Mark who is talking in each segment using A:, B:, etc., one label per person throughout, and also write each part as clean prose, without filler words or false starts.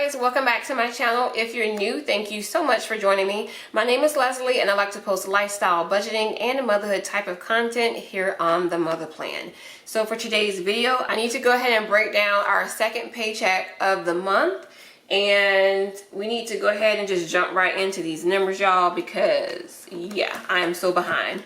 A: guys, welcome back to my channel. If you're new, thank you so much for joining me. My name is Leslie and I like to post lifestyle, budgeting, and motherhood type of content here on the Mother Plan. So for today's video, I need to go ahead and break down our second paycheck of the month, and we need to go ahead and just jump right into these numbers, y'all, because yeah, I am so behind.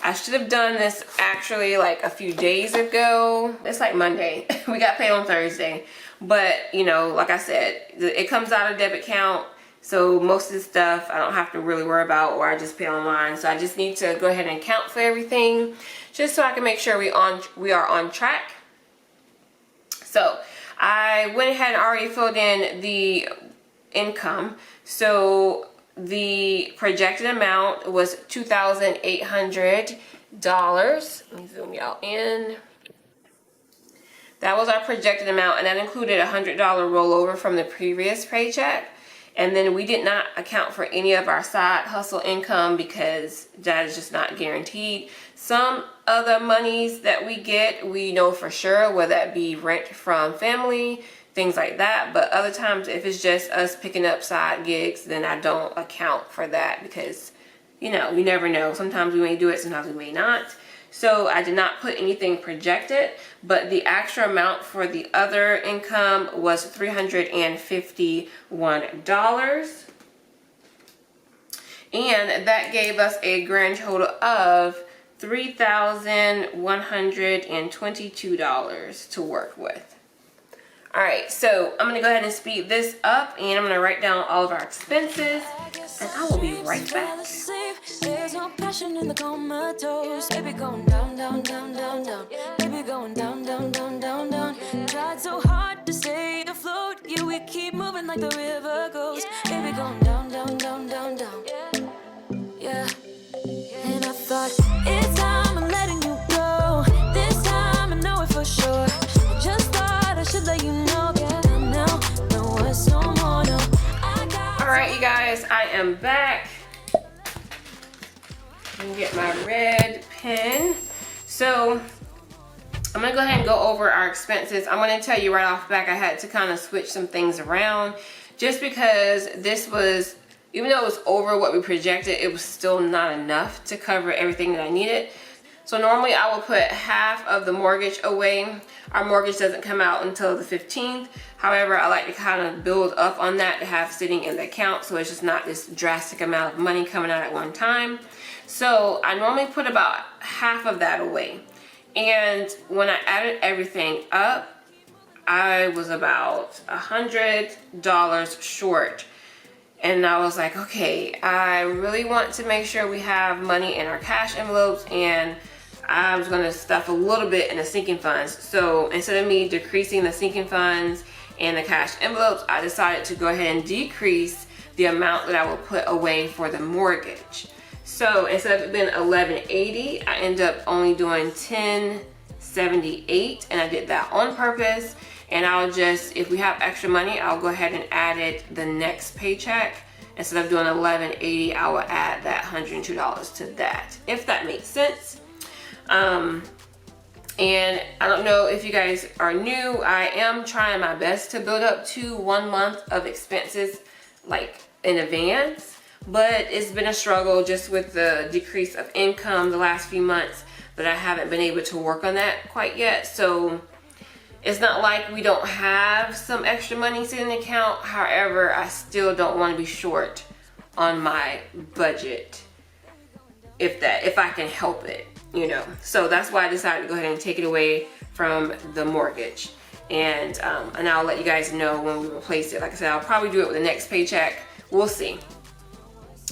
A: I should have done this actually like a few days ago. It's like Monday. We got paid on Thursday. But, you know, like I said, it comes out of debit account. So most of the stuff I don't have to really worry about, or I just pay online. So I just need to go ahead and account for everything just so I can make sure we are on track. So I went ahead and already filled in the income. So the projected amount was $2,800. Let me zoom y'all in. That was our projected amount, and that included a $100 rollover from the previous paycheck. And then we did not account for any of our side hustle income because that is just not guaranteed. Some other monies that we get, we know for sure, whether that be rent from family, things like that. But other times, if it's just us picking up side gigs, then I don't account for that because, you know, we never know. Sometimes we may do it, sometimes we may not. So I did not put anything projected, but the actual amount for the other income was $351. And that gave us a grand total of $3,122 to work with. All right, so I'm gonna go ahead and speed this up, and I'm gonna write down all of our expenses, and I will be right back. There's no passion in the comatose. Baby going down, down, down, down, down. Baby going down, down, down, down, down. Tried so hard to stay afloat. Yeah, we keep moving like the river goes. Baby going down, down, down, down, down. Yeah. And I thought, it's time I'm letting you go. This time I know it for sure. I just thought I should let you know. Yeah, now, no words, no more, no. All right, you guys, I am back. And get my red pen. So I'm gonna go ahead and go over our expenses. I'm gonna tell you right off the back, I had to kind of switch some things around just because this was, even though it was over what we projected, it was still not enough to cover everything that I needed. So normally I will put half of the mortgage away. Our mortgage doesn't come out until the 15th. However, I like to kind of build up on that to have sitting in the account so it's just not this drastic amount of money coming out at one time. So I normally put about half of that away. And when I added everything up, I was about $100 short. And I was like, okay, I really want to make sure we have money in our cash envelopes, and I was gonna stuff a little bit in the sinking funds. So instead of me decreasing the sinking funds and the cash envelopes, I decided to go ahead and decrease the amount that I will put away for the mortgage. So instead of it being $1,180, I end up only doing $1,078, and I did that on purpose. And I'll just, if we have extra money, I'll go ahead and add it the next paycheck. Instead of doing $1,180, I will add that $102 to that, if that makes sense. And I don't know if you guys are new, I am trying my best to build up to 1 month of expenses like in advance. But it's been a struggle just with the decrease of income the last few months that I haven't been able to work on that quite yet. So it's not like we don't have some extra money sitting in the account. However, I still don't want to be short on my budget if I can help it, you know. So that's why I decided to go ahead and take it away from the mortgage. And I'll let you guys know when we replace it. Like I said, I'll probably do it with the next paycheck. We'll see.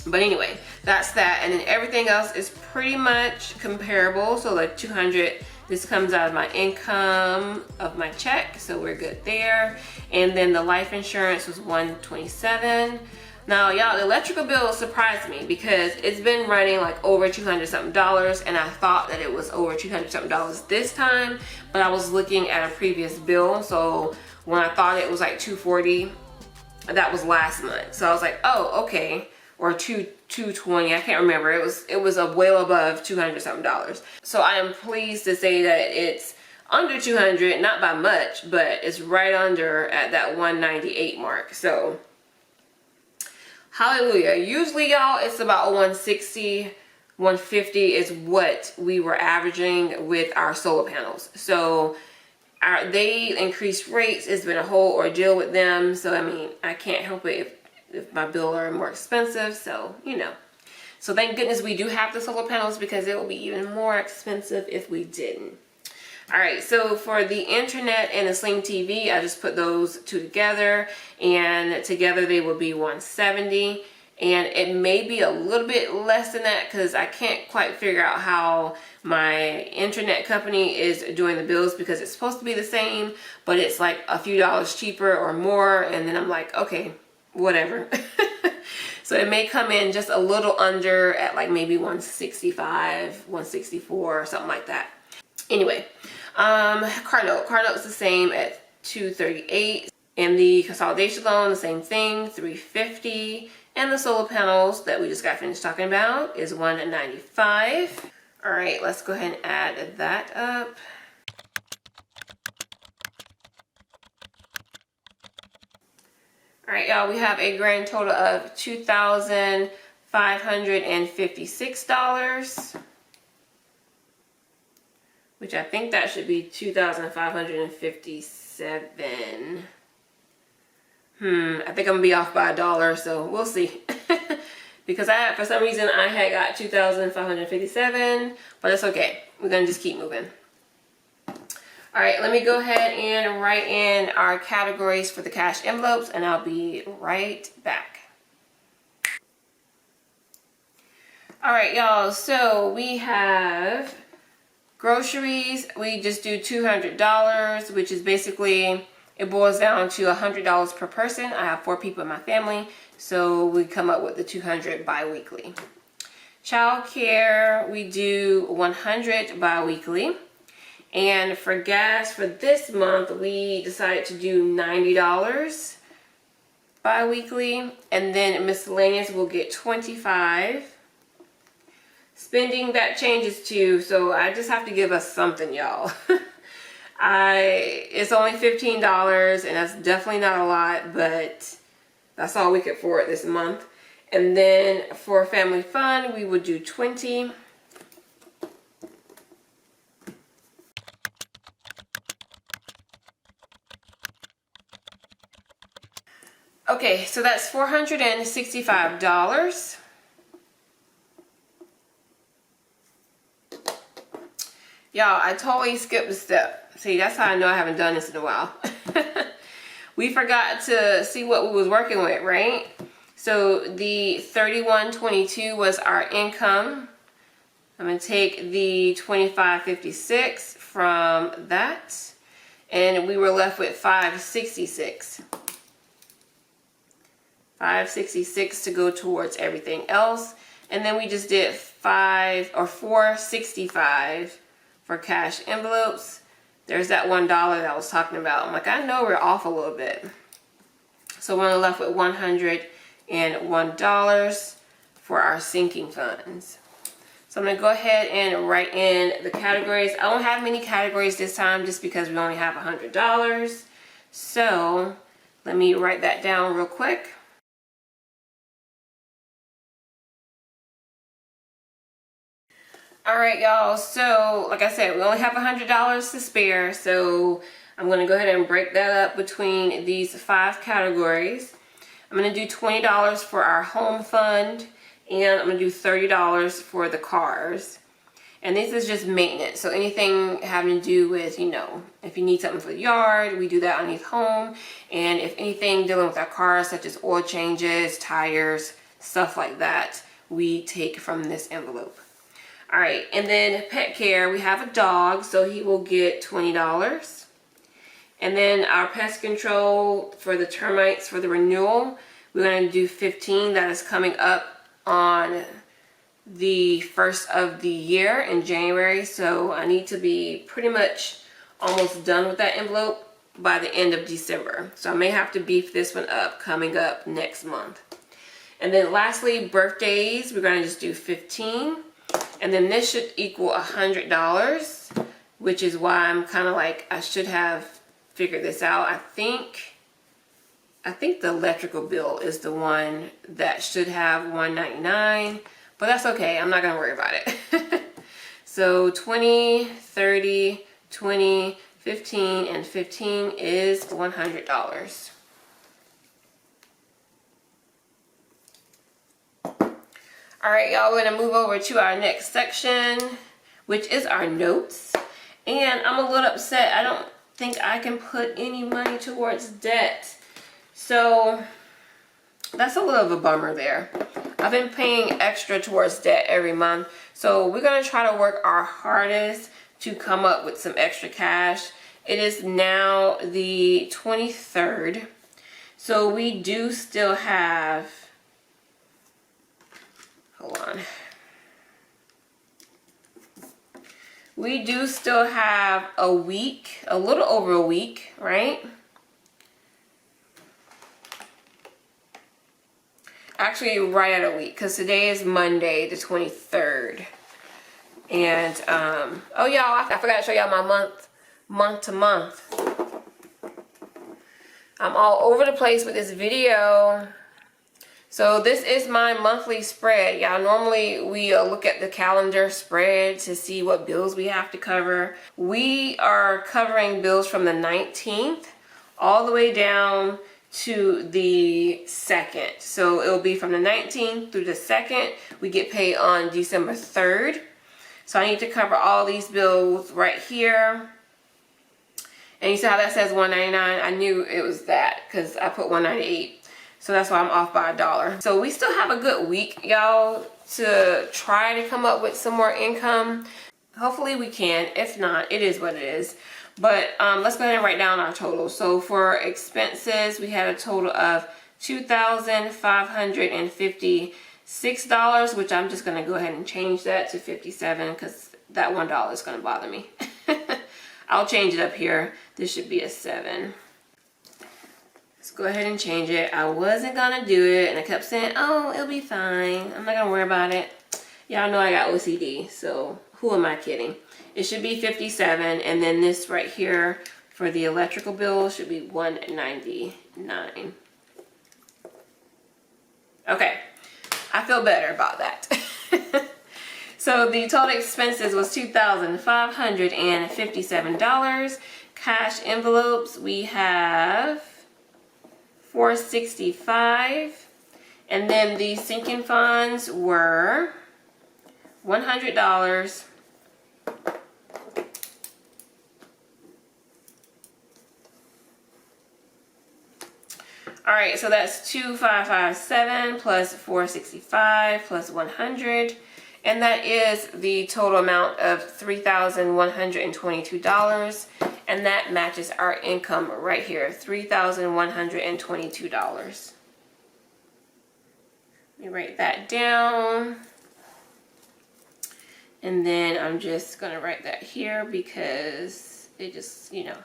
A: But anyway, that's that. And then everything else is pretty much comparable. So like 200, this comes out of my income of my check. So we're good there. And then the life insurance was $127. Now, y'all, the electrical bill surprised me because it's been running like over $200 something, and I thought that it was over $200 something this time, but I was looking at a previous bill. So when I thought it was like $240, that was last month. So I was like, oh, okay. Or $220, I can't remember. It was well above $200 something. So I am pleased to say that it's under 200, not by much, but it's right under at that 198 mark. So hallelujah. Usually, y'all, it's about 160, 150 is what we were averaging with our solar panels. So they increased rates. It's been a whole ordeal with them. So I mean, I can't help it if my bill are more expensive. So you know. So thank goodness we do have the solar panels, because it will be even more expensive if we didn't. All right, so for the internet and the Sling TV, I just put those two together, and together they will be 170. And it may be a little bit less than that, because I can't quite figure out how my internet company is doing the bills, because it's supposed to be the same, but it's like a few dollars cheaper or more. And then I'm like, okay, whatever. So it may come in just a little under at like maybe 165, 164 or something like that. Anyway, car note's the same at 238, and the consolidation loan, the same thing, 350, and the solar panels that we just got finished talking about is 195. All right, let's go ahead and add that up. All right, y'all, we have a grand total of $2,556. Which I think that should be 2,557. I think I'm gonna be off by $1, so we'll see. Because for some reason I had got 2,557, but it's okay. We're gonna just keep moving. All right, let me go ahead and write in our categories for the cash envelopes, and I'll be right back. All right, y'all, so we have groceries. We just do $200, which is basically, it boils down to $100 per person. I have 4 people in my family, so we come up with the $200 bi-weekly. Child care, we do $100 bi-weekly. And for gas for this month, we decided to do $90 bi-weekly. And then miscellaneous will get $25. Spending, that changes too, so I just have to give us something, y'all. It's only $15, and that's definitely not a lot, but that's all we could afford this month. And then for family fun, we would do $20. Okay, so that's $465. Y'all, I totally skipped a step. See, that's how I know I haven't done this in a while. We forgot to see what we was working with, right? So the $31.22 was our income. I'm going to take the $25.56 from that, and we were left with $5.66. $5.66 to go towards everything else, and then we just did $4.65 for cash envelopes. There's that $1 that I was talking about. I'm like, I know we're off a little bit. So we're left with $101 for our sinking funds. So I'm going to go ahead and write in the categories. I don't have many categories this time just because we only have $100. So let me write that down real quick. All right, y'all, so like I said, we only have $100 to spare, so I'm going to go ahead and break that up between these 5 categories. I'm going to do $20 for our home fund, and I'm going to do $30 for the cars. And this is just maintenance, so anything having to do with, you know, if you need something for the yard, we do that underneath home. And if anything dealing with our cars, such as oil changes, tires, stuff like that, we take from this envelope. All right, and then pet care, we have a dog, so he will get $20. And then our pest control for the termites for the renewal, we're going to do $15. That is coming up on the 1st of the year in January, so I need to be pretty much almost done with that envelope by the end of December. So I may have to beef this one up coming up next month. And then lastly, birthdays, we're going to just do $15. And then this should equal $100, which is why I'm kind of like, I should have figured this out. I think the electrical bill is the one that should have $199, but that's okay. I'm not gonna worry about it. So 20, 30, 20, 15, and 15 is $100. All right, y'all, we're gonna move over to our next section, which is our notes. And I'm a little upset. I don't think I can put any money towards debt. So that's a little of a bummer there. I've been paying extra towards debt every month. So we're gonna try to work our hardest to come up with some extra cash. It is now the 23rd. So we do still have, hold on. We do still have a week, a little over a week, right? Actually, right at a week, because today is Monday, the 23rd. And, oh y'all, I forgot to show y'all my month to month. I'm all over the place with this video. So this is my monthly spread. Y'all, normally we look at the calendar spread to see what bills we have to cover. We are covering bills from the 19th all the way down to the 2nd. So it'll be from the 19th through the 2nd. We get paid on December 3rd. So I need to cover all these bills right here. And you see how that says $199? I knew it was that because I put $198. So that's why I'm off by $1. So we still have a good week, y'all, to try to come up with some more income. Hopefully we can. If not, it is what it is. But let's go ahead and write down our total. So for expenses, we had a total of $2,556, which I'm just going to go ahead and change that to 57 because that $1 is going to bother me. I'll change it up here. This should be a 7. Let's go ahead and change it. I wasn't going to do it, and I kept saying, oh, it'll be fine. I'm not going to worry about it. Y'all know I got OCD, so who am I kidding? It should be 57, and then this right here for the electrical bill should be $199. Okay, I feel better about that. So the total expenses was $2,557. Cash envelopes, we have $465, and then the sinking funds were $100. All right, so that's 2,557 plus 465 plus 100, and that is the total amount of $3,122, and that matches our income right here, $3,122. Let me write that down, and then I'm just gonna write that here because it just, you know,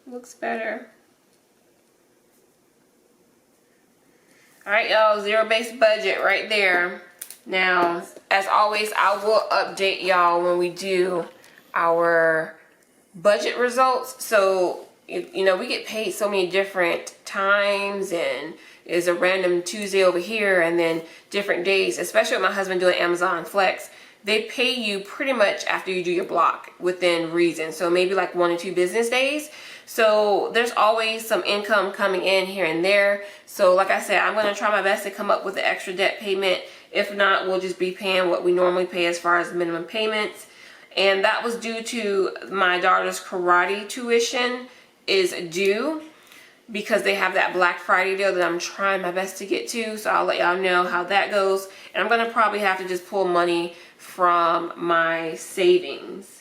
A: looks better. All right, y'all, zero-based budget right there. Now, as always, I will update y'all when we do our budget results. So, you know, we get paid so many different times, and there's a random Tuesday over here, and then different days, especially with my husband doing Amazon Flex. They pay you pretty much after you do your block within reason. So maybe like 1 or 2 business days. So there's always some income coming in here and there. So like I said, I'm going to try my best to come up with an extra debt payment. If not, we'll just be paying what we normally pay as far as minimum payments. And that was due to my daughter's karate tuition is due because they have that Black Friday deal that I'm trying my best to get to. So I'll let y'all know how that goes. And I'm going to probably have to just pull money from my savings.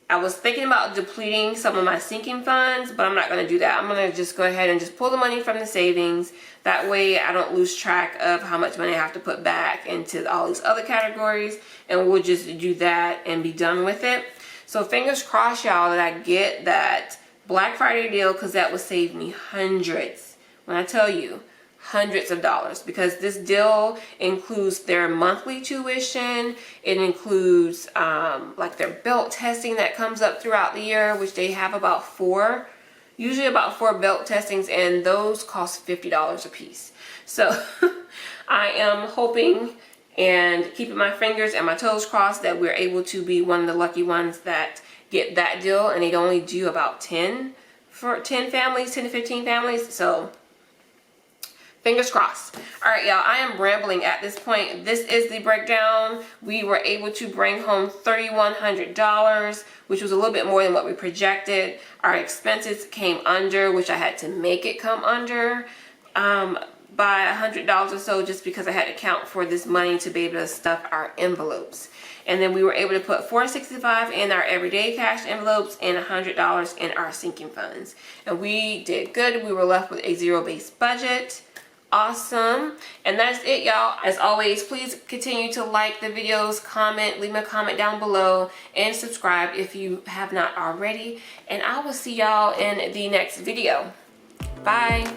A: I was thinking about depleting some of my sinking funds, but I'm not going to do that. I'm going to just go ahead and just pull the money from the savings. That way I don't lose track of how much money I have to put back into all these other categories, and we'll just do that and be done with it. So fingers crossed, y'all, that I get that Black Friday deal, because that would save me hundreds. When I tell you, hundreds of dollars, because this deal includes their monthly tuition. It includes like their belt testing that comes up throughout the year, which they have about usually about four belt testings, and those cost $50 a piece. So I am hoping and keeping my fingers and my toes crossed that we're able to be one of the lucky ones that get that deal, and they only do about 10 for 10 families, 10 to 15 families. So fingers crossed. All right, y'all, I am rambling at this point. This is the breakdown. We were able to bring home $3,100, which was a little bit more than what we projected. Our expenses came under, which I had to make it come under by $100 or so, just because I had to count for this money to be able to stuff our envelopes. And then we were able to put $465 in our everyday cash envelopes and $100 in our sinking funds. And we did good. We were left with a zero-based budget. Awesome. And that's it, y'all. As always, please continue to like the videos, comment, leave me a comment down below, and subscribe if you have not already. And I will see y'all in the next video. Bye.